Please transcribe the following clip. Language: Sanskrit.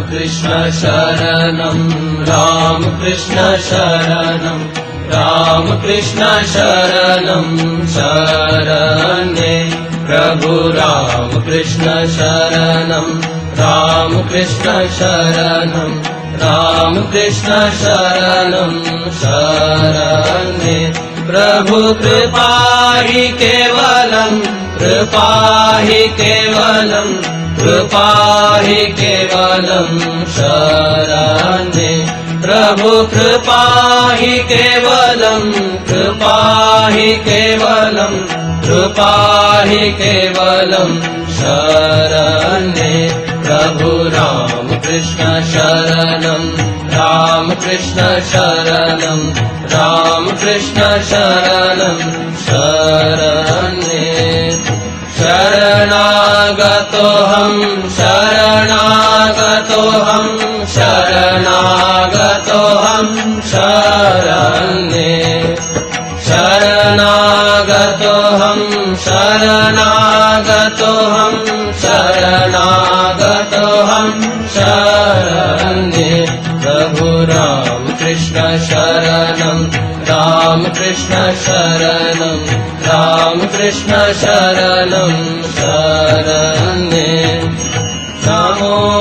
कृष्ण शरणं राम कृष्ण शरणं राम कृष्ण शरणं शरणे प्रभु राम कृष्ण शरणं राम कृष्ण शरणं राम कृष्ण शरणं शरणे प्रभु कृपा हि केवलं कृपा हि केवलं कृपा हि केवलं शरणे प्रभु कृपा हि केवलं कृपा हि केवलं कृपा हि केवलं शरणे प्रभु राम कृष्ण शरणं राम कृष्ण शरणं राम कृष्ण शरणं शरणे शरणागतोऽहं शरणागतोऽहं शरणागतोऽहं शरणे शरणागतोऽहं शरणागतोऽहं शरणागतोऽहं शरणे प्रभु राम कृष्ण शरणं राम कृष्ण शरणं राम कृष्ण शरणं शरणे नमो